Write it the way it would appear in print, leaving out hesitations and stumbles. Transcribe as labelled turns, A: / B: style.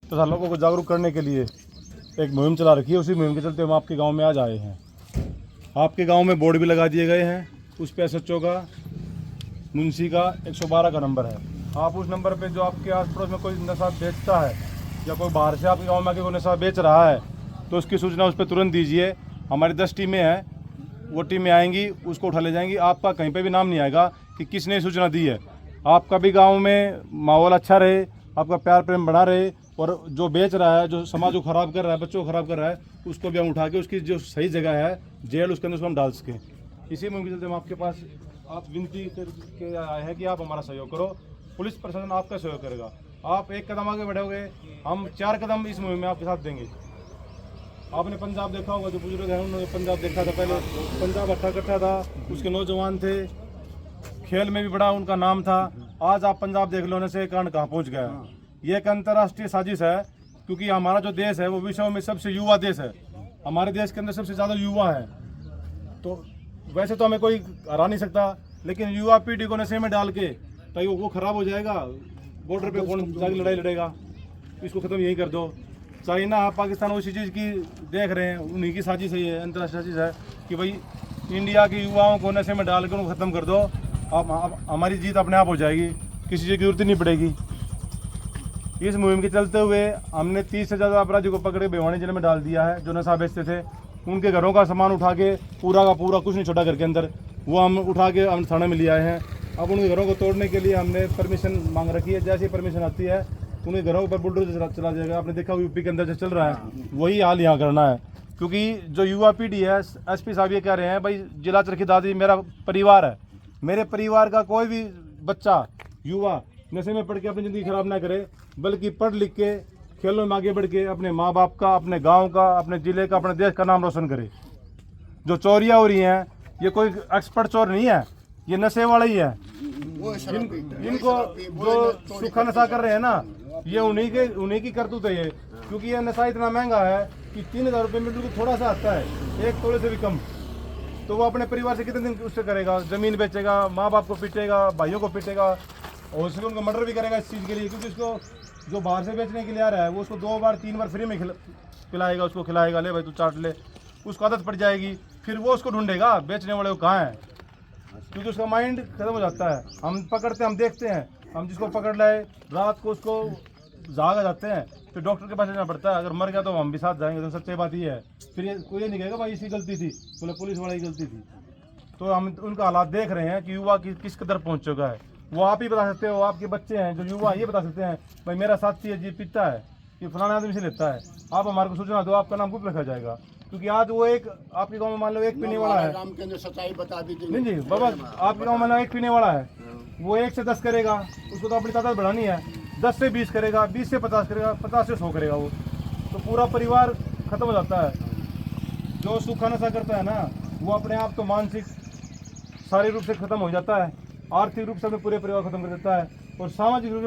A: तथा लोगों को जागरूक करने के लिए एक मुहिम चला रखी है। उसी मुहिम के चलते हम आपके गांव में आज आए हैं। आपके गांव में बोर्ड भी लगा दिए गए हैं। उस पे SHO का, मुंशी का 112 का नंबर है। आप उस नंबर पे जो आपके आस पड़ोस में कोई नशा बेचता है या कोई बाहर से आपके गांव में आके कोई नशा बेच रहा है तो उसकी सूचना उस पर तुरंत दीजिए। हमारी 10 टीमें हैं, वो टीमें आएंगी, उसको उठा ले जाएंगी। आपका कहीं पे भी नाम नहीं आएगा कि किसने सूचना दी है। आपका भी गांव में माहौल अच्छा रहे, आपका प्यार प्रेम बना रहे, और जो बेच रहा है, जो समाज को ख़राब कर रहा है, बच्चों को ख़राब कर रहा है, उसको भी हम उठा के उसकी जो सही जगह है जेल, उसके अंदर उसको हम डाल सकें। इसी मुहिम के चलते हम आपके पास आप विनती करके आए हैं कि आप हमारा सहयोग करो। पुलिस प्रशासन आपका सहयोग करेगा। आप एक कदम आगे बढ़ोगे, हम 4 कदम इस मुहिम में आपके साथ देंगे। आपने पंजाब देखा होगा, जो बुजुर्ग हैं उन्होंने पंजाब देखा था। पहले पंजाब अच्छा कट्ठा था, उसके नौजवान थे, खेल में भी बड़ा उनका नाम था। आज आप पंजाब देख लो, से कारण कहाँ पहुँच गया। ये एक अंतर्राष्ट्रीय साजिश है, क्योंकि हमारा जो देश है वो विश्व में सबसे युवा देश है। हमारे देश के अंदर सबसे ज़्यादा युवा है। तो वैसे तो हमें कोई हरा नहीं सकता, लेकिन युवा पीढ़ी को नशे में डाल के तो वो ख़राब हो जाएगा। बॉर्डर पे कौन जाके लड़ाई लड़ेगा? इसको ख़त्म यही कर दो। चाइना, पाकिस्तान उसी चीज़ की देख रहे हैं, उन्हीं की साजिश है, ये अंतर्राष्ट्रीय साजिश है कि भाई इंडिया के युवाओं को नशे में डाल कर उनको ख़त्म कर दो। अब हमारी जीत अपने आप हो जाएगी, किसी चीज़ की जरूरत ही नहीं पड़ेगी। इस मुहिम के चलते हुए हमने 30 से ज़्यादा अपराधियों को पकड़े भिवानी जेल में डाल दिया है। जो नशा बेचते थे, उनके घरों का सामान उठा के पूरा का पूरा, कुछ नहीं छोटा घर के अंदर, वो हम उठा के हम थाने में ले आए हैं। अब उनके घरों को तोड़ने के लिए हमने परमिशन मांग रखी है। जैसी परमिशन आती है उनके घरों पर बुलडोजर चला जाएगा। आपने देखा यूपी के अंदर जो चल रहा है, वही हाल यहाँ करना है। क्योंकि जो युवा पीढ़ी है, SP साहब ये कह रहे हैं, भाई जिला चरखी दादी मेरा परिवार है, मेरे परिवार का कोई भी बच्चा युवा नशे में पड़ के अपनी ज़िंदगी खराब ना करे, बल्कि पढ़ लिख के खेलों में आगे बढ़ के अपने माँ बाप का, अपने गांव का, अपने ज़िले का, अपने देश का नाम रोशन करे। जो चोरियाँ हो रही हैं, ये कोई एक्सपर्ट चोर नहीं है, ये नशे वाला ही है। इनको जो सूखा नशा कर रहे हैं ना, ये उन्हीं की करतूत है ये। क्योंकि ये नशा इतना महंगा है कि 3000 रुपये में बिल्कुल थोड़ा सा आता है, 1 तोले से भी कम। तो वो अपने परिवार से कितने दिन उससे करेगा? ज़मीन बेचेगा, माँ बाप को पीटेगा, भाइयों को पीटेगा, और उसके उनको मर्डर भी करेगा इस चीज़ के लिए। क्योंकि उसको जो बाहर से बेचने के लिए आ रहा है, वो उसको 2 बार 3 बार फ्री में पिलाएगा, उसको खिलाएगा, ले भाई तू चाट ले, उसको आदत पड़ जाएगी। फिर वो उसको ढूंढेगा बेचने वाले को कहाँ है, क्योंकि उसका माइंड खत्म हो जाता है। हम पकड़ते हैं, हम देखते हैं, हम जिसको पकड़ लाए रात को उसको जाग आ जाते हैं, फिर डॉक्टर के पास जाना पड़ता है। अगर मर गया तो हम भी साथ जाएंगे। तो सच्ची बात ये है। फिर ये कोई ये नहीं कहेगा भाई इसकी गलती थी, बोले पुलिस वाले की गलती थी। तो हम उनका हालात देख रहे हैं कि युवा किस कदर पहुँच चुका है। वो आप ही बता सकते हो, आपके बच्चे हैं जो युवा, ये बता सकते हैं भाई मेरा साथी है जी पीता है, ये फलाना आदमी से लेता है। आप हमारे को सूचना दो, आपका नाम गुप्त रखा जाएगा। क्योंकि आज वो एक आपके गांव में मान लो एक पीने वाला है,
B: सच्चाई बता दीजिए।
A: नहीं जी बाबा, आपके गांव में मान लो एक पीने वाला है, वो 1 से 10 करेगा, उसको तो अपनी तादाद बढ़ानी है। 10 से 20 करेगा, 20 से 50 करेगा, 50 से 100 करेगा, वो तो पूरा परिवार खत्म हो जाता है। जो सूखा नशा करता है ना, वो अपने आप तो मानसिक शारीरिक रूप से खत्म हो जाता है, आर्थिक रूप से अपने पूरे परिवार खत्म कर देता है, और सामाजिक रूप से